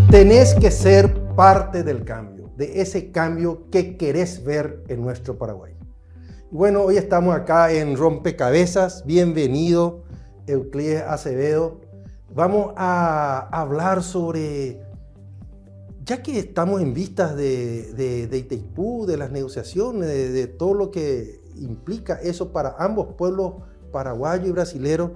Tenés que ser parte del cambio, de ese cambio que querés ver en nuestro Paraguay. Bueno, hoy estamos acá en Rompecabezas. Bienvenido, Euclides Acevedo. Vamos a hablar sobre, ya que estamos en vistas de Itaipú, de las negociaciones, de todo lo que implica eso para ambos pueblos, paraguayo y brasilero,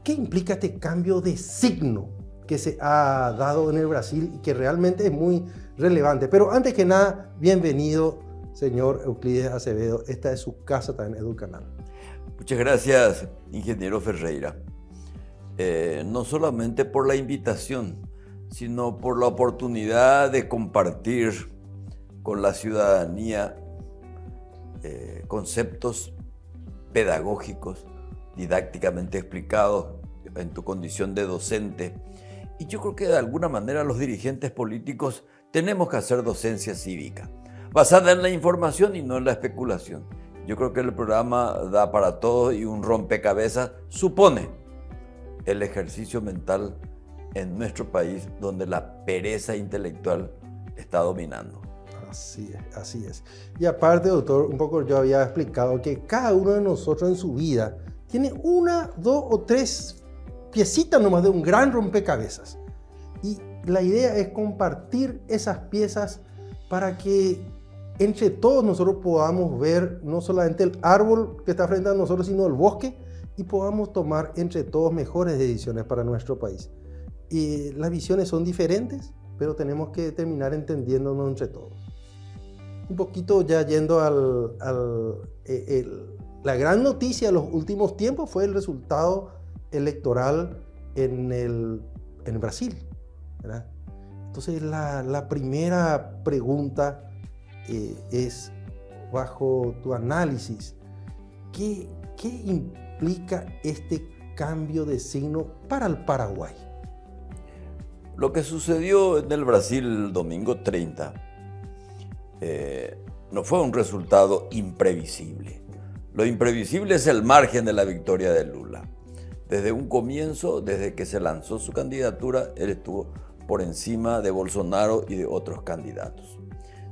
¿qué implica este cambio de signo que se ha dado en el Brasil y que realmente es muy relevante? Pero antes que nada, bienvenido, señor Euclides Acevedo. Esta es su casa también, Educanal. Muchas gracias, ingeniero Ferreira. No solamente por la invitación, sino por la oportunidad de compartir con la ciudadanía conceptos pedagógicos, didácticamente explicados en tu condición de docente. Y yo creo que de alguna manera los dirigentes políticos tenemos que hacer docencia cívica, basada en la información y no en la especulación. Yo creo que el programa da para todo y un rompecabezas supone el ejercicio mental en nuestro país donde la pereza intelectual está dominando. Así es, así es. Y aparte, doctor, un poco yo había explicado que cada uno de nosotros en su vida tiene una, dos o tres piecitas nomás de un gran rompecabezas. Y la idea es compartir esas piezas para que entre todos nosotros podamos ver no solamente el árbol que está frente a nosotros, sino el bosque, y podamos tomar entre todos mejores decisiones para nuestro país. Y las visiones son diferentes, pero tenemos que terminar entendiéndonos entre todos. Un poquito ya yendo la gran noticia de los últimos tiempos fue el resultado electoral en Brasil, ¿verdad? Entonces la primera pregunta es, bajo tu análisis, ¿qué implica este cambio de signo para el Paraguay? Lo que sucedió en el Brasil el domingo 30 no fue un resultado imprevisible. Lo imprevisible es el margen de la victoria de Lula. Desde un comienzo, desde que se lanzó su candidatura, él estuvo por encima de Bolsonaro y de otros candidatos.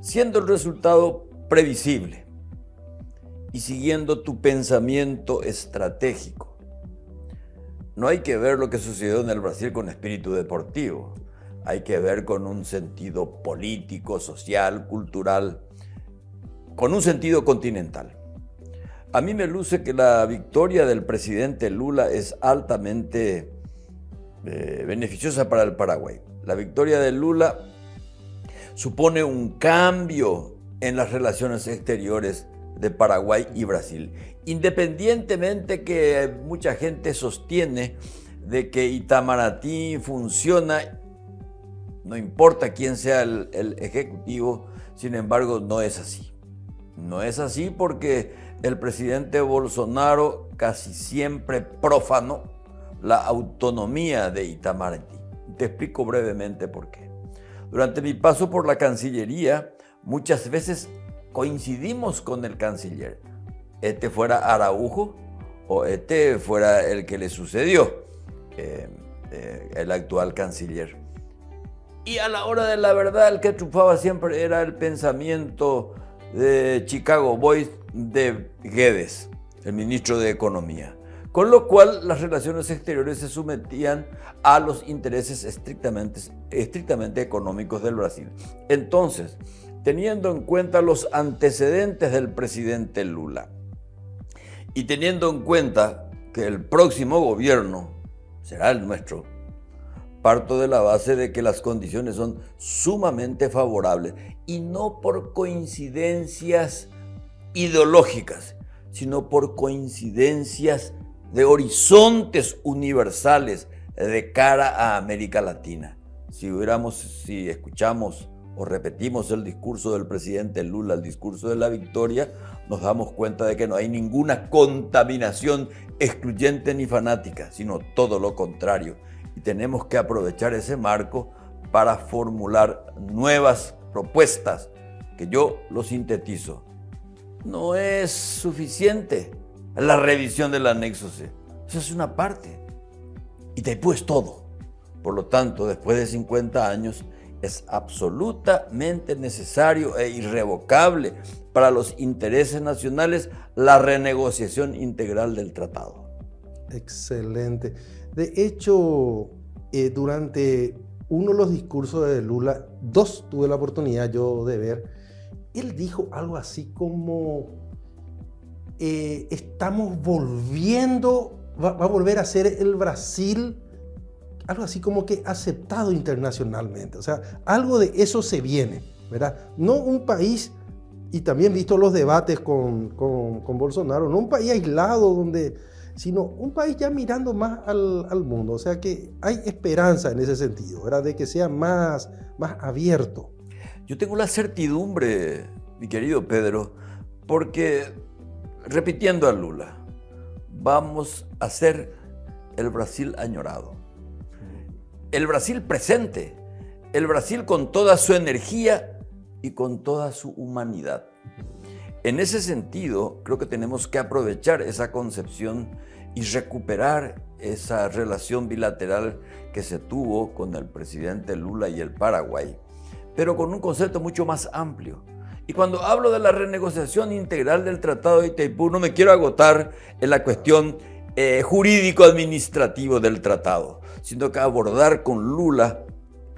Siendo el resultado previsible y siguiendo tu pensamiento estratégico, no hay que ver lo que sucedió en el Brasil con espíritu deportivo. Hay que ver con un sentido político, social, cultural, con un sentido continental. A mí me luce que la victoria del presidente Lula es altamente beneficiosa para el Paraguay. La victoria de Lula supone un cambio en las relaciones exteriores de Paraguay y Brasil. Independientemente que mucha gente sostiene de que Itamaraty funciona, no importa quién sea el ejecutivo, sin embargo no es así. No es así porque el presidente Bolsonaro casi siempre profanó la autonomía de Itamaraty. Te explico brevemente por qué. Durante mi paso por la Cancillería, muchas veces coincidimos con el canciller. Este fuera Araujo o este fuera el que le sucedió, el actual canciller. Y a la hora de la verdad, el que triunfaba siempre era el pensamiento de Chicago Boys de Guedes, el ministro de Economía. Con lo cual, las relaciones exteriores se sometían a los intereses estrictamente económicos del Brasil. Entonces, teniendo en cuenta los antecedentes del presidente Lula y teniendo en cuenta que el próximo gobierno será el nuestro, parto de la base de que las condiciones son sumamente favorables y no por coincidencias ideológicas, sino por coincidencias de horizontes universales de cara a América Latina. Si escuchamos o repetimos el discurso del presidente Lula, el discurso de la victoria, nos damos cuenta de que no hay ninguna contaminación excluyente ni fanática, sino todo lo contrario. Y tenemos que aprovechar ese marco para formular nuevas propuestas, que yo lo sintetizo. No es suficiente la revisión del anexo C. Eso es una parte. Itaipú es todo. Por lo tanto, después de 50 años, es absolutamente necesario e irrevocable para los intereses nacionales la renegociación integral del tratado. Excelente. De hecho, durante uno de los discursos de Lula, dos tuve la oportunidad yo de ver, él dijo algo así como, estamos volviendo, va a volver a ser el Brasil, algo así como que aceptado internacionalmente. O sea, algo de eso se viene, ¿verdad? No un país, y también visto los debates con Bolsonaro, no un país aislado sino un país ya mirando más al mundo. O sea que hay esperanza en ese sentido, ¿verdad? De que sea más abierto. Yo tengo la certidumbre, mi querido Pedro, porque, repitiendo a Lula, vamos a ser el Brasil añorado. El Brasil presente, el Brasil con toda su energía y con toda su humanidad. En ese sentido, creo que tenemos que aprovechar esa concepción y recuperar esa relación bilateral que se tuvo con el presidente Lula y el Paraguay, pero con un concepto mucho más amplio. Y cuando hablo de la renegociación integral del Tratado de Itaipú, no me quiero agotar en la cuestión jurídico-administrativo del tratado, sino que abordar con Lula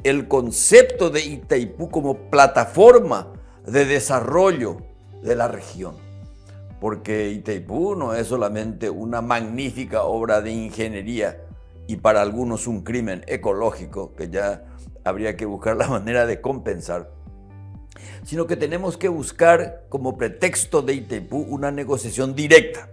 el concepto de Itaipú como plataforma de desarrollo de la región. Porque Itaipú no es solamente una magnífica obra de ingeniería y para algunos un crimen ecológico que ya habría que buscar la manera de compensar, sino que tenemos que buscar como pretexto de Itaipú una negociación directa.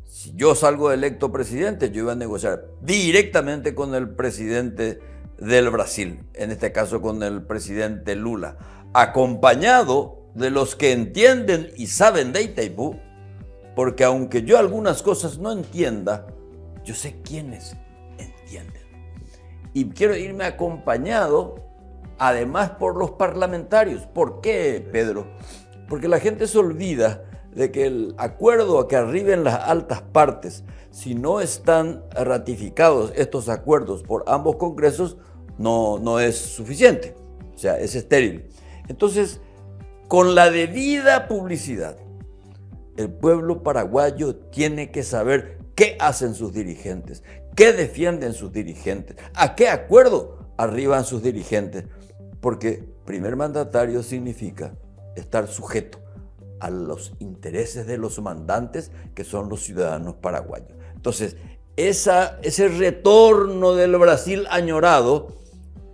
Si yo salgo electo presidente, yo iba a negociar directamente con el presidente del Brasil, en este caso con el presidente Lula, acompañado de los que entienden y saben de Itaipú, porque aunque yo algunas cosas no entienda, yo sé quiénes entienden. Y quiero irme acompañado, además, por los parlamentarios. ¿Por qué, Pedro? Porque la gente se olvida de que el acuerdo a que arriben las altas partes, si no están ratificados estos acuerdos por ambos congresos, no es suficiente, o sea, es estéril. Entonces, con la debida publicidad, el pueblo paraguayo tiene que saber qué hacen sus dirigentes, qué defienden sus dirigentes, a qué acuerdo arriban sus dirigentes, porque primer mandatario significa estar sujeto a los intereses de los mandantes, que son los ciudadanos paraguayos. Entonces, ese retorno del Brasil añorado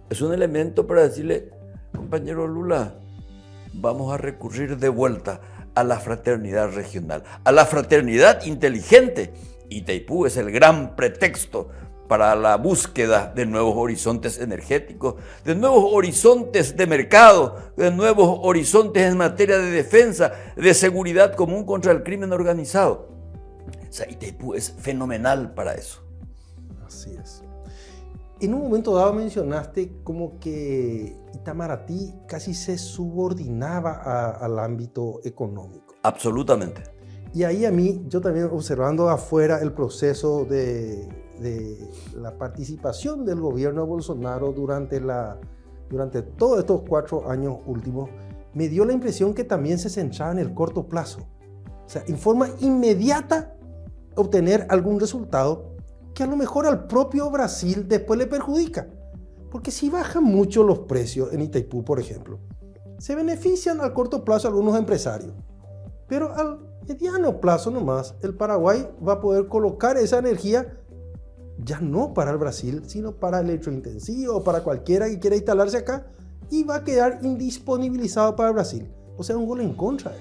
es un elemento para decirle, compañero Lula, vamos a recurrir de vuelta a la fraternidad regional, a la fraternidad inteligente. Itaipú es el gran pretexto para la búsqueda de nuevos horizontes energéticos, de nuevos horizontes de mercado, de nuevos horizontes en materia de defensa, de seguridad común contra el crimen organizado. O sea, Itaipú es fenomenal para eso. Así es. En un momento dado mencionaste como que Itamaraty casi se subordinaba al ámbito económico. Absolutamente. Y ahí yo también observando afuera el proceso de la participación del gobierno de Bolsonaro durante todos estos 4 años últimos, me dio la impresión que también se centraba en el corto plazo. O sea, en forma inmediata obtener algún resultado que a lo mejor al propio Brasil después le perjudica. Porque si bajan mucho los precios en Itaipú, por ejemplo, se benefician al corto plazo algunos empresarios. Pero al mediano plazo nomás, el Paraguay va a poder colocar esa energía ya no para el Brasil, sino para electrointensivo o para cualquiera que quiera instalarse acá, y va a quedar indisponibilizado para el Brasil. O sea, un gol en contra.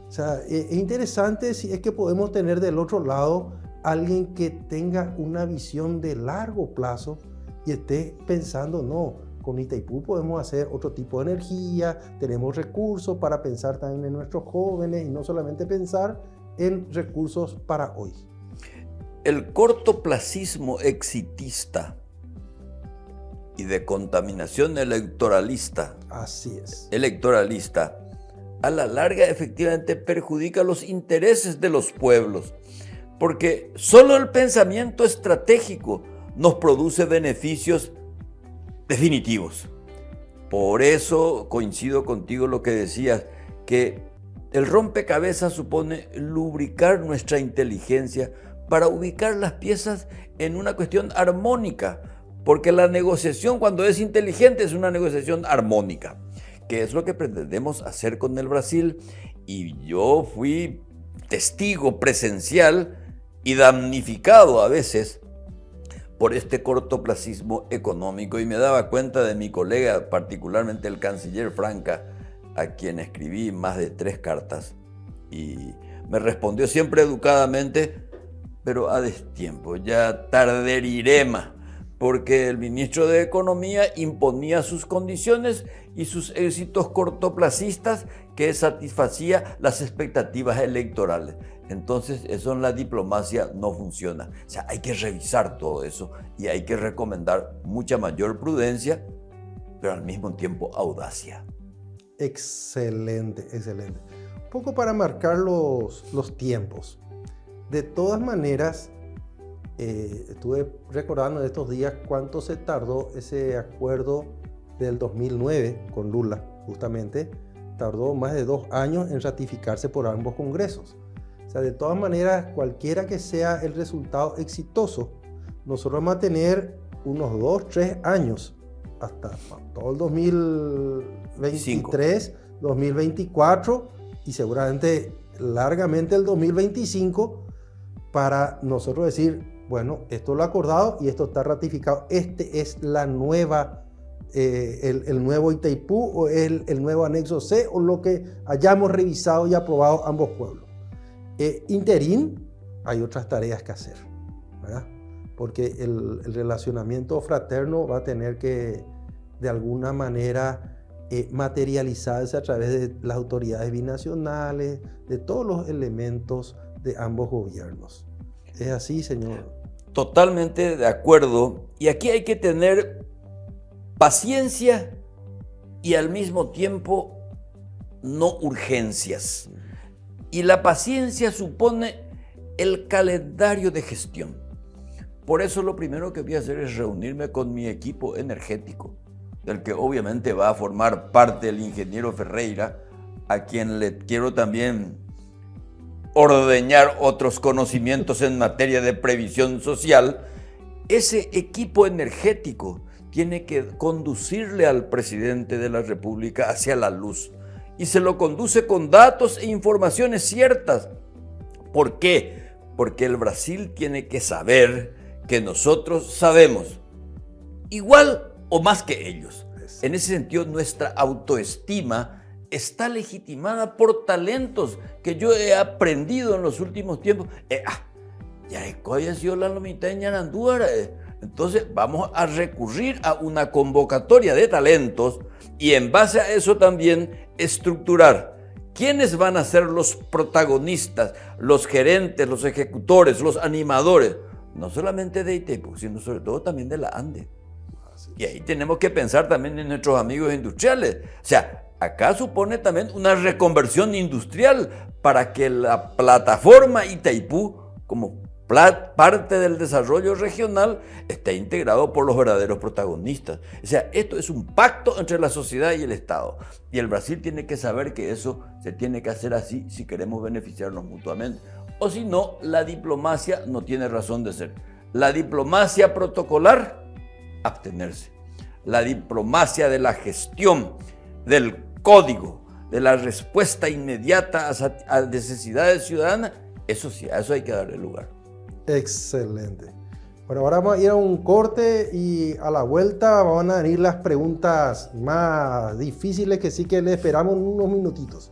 O sea, es interesante si es que podemos tener del otro lado alguien que tenga una visión de largo plazo y esté pensando, no, con Itaipú podemos hacer otro tipo de energía, tenemos recursos para pensar también en nuestros jóvenes y no solamente pensar en recursos para hoy. El cortoplacismo exitista y de contaminación electoralista, a la larga efectivamente perjudica los intereses de los pueblos, porque solo el pensamiento estratégico nos produce beneficios definitivos. Por eso coincido contigo lo que decías, que el rompecabezas supone lubricar nuestra inteligencia para ubicar las piezas en una cuestión armónica, porque la negociación, cuando es inteligente, es una negociación armónica, que es lo que pretendemos hacer con el Brasil. Y yo fui testigo presencial y damnificado a veces por este cortoplacismo económico, y me daba cuenta de mi colega, particularmente el canciller Franca, a quien escribí más de 3 cartas, y me respondió siempre educadamente, pero a destiempo, ya tarderirema, porque el ministro de Economía imponía sus condiciones y sus éxitos cortoplacistas que satisfacía las expectativas electorales. Entonces, eso en la diplomacia no funciona. O sea, hay que revisar todo eso y hay que recomendar mucha mayor prudencia, pero al mismo tiempo audacia. Excelente, excelente. Un poco para marcar los tiempos. De todas maneras, estuve recordando en estos días cuánto se tardó ese acuerdo del 2009 con Lula, justamente. Tardó más de 2 años en ratificarse por ambos congresos. O sea, de todas maneras, cualquiera que sea el resultado exitoso, nosotros vamos a tener unos 2-3 años hasta todo el 2023, 2024 y seguramente largamente el 2025 para nosotros decir, bueno, esto lo acordado y esto está ratificado. Este es la nueva, el nuevo Itaipú o el nuevo anexo C o lo que hayamos revisado y aprobado ambos pueblos. Interín, hay otras tareas que hacer, ¿verdad? Porque el relacionamiento fraterno va a tener que, de alguna manera, materializarse a través de las autoridades binacionales, de todos los elementos de ambos gobiernos. ¿Es así, señor? Totalmente de acuerdo. Y aquí hay que tener paciencia y al mismo tiempo no urgencias. Y la paciencia supone el calendario de gestión. Por eso lo primero que voy a hacer es reunirme con mi equipo energético, del que obviamente va a formar parte el ingeniero Ferreira, a quien le quiero también ordeñar otros conocimientos en materia de previsión social. Ese equipo energético tiene que conducirle al presidente de la República hacia la luz. Y se lo conduce con datos e informaciones ciertas. ¿Por qué? Porque el Brasil tiene que saber que nosotros sabemos igual o más que ellos. En ese sentido, nuestra autoestima está legitimada por talentos que yo he aprendido en los últimos tiempos. Entonces vamos a recurrir a una convocatoria de talentos y en base a eso también estructurar quiénes van a ser los protagonistas, los gerentes, los ejecutores, los animadores, no solamente de Itaipú, sino sobre todo también de la Ande. Y ahí tenemos que pensar también en nuestros amigos industriales. O sea, acá supone también una reconversión industrial para que la plataforma Itaipú, como parte del desarrollo regional, esté integrado por los verdaderos protagonistas. O sea, esto es un pacto entre la sociedad y el Estado. Y el Brasil tiene que saber que eso se tiene que hacer así si queremos beneficiarnos mutuamente. O si no, la diplomacia no tiene razón de ser. La diplomacia protocolar, abstenerse. La diplomacia de la gestión, del código, de la respuesta inmediata a necesidades ciudadanas, eso sí, a eso hay que darle lugar. Excelente. Bueno, ahora vamos a ir a un corte y a la vuelta van a venir las preguntas más difíciles que sí que le esperamos unos minutitos.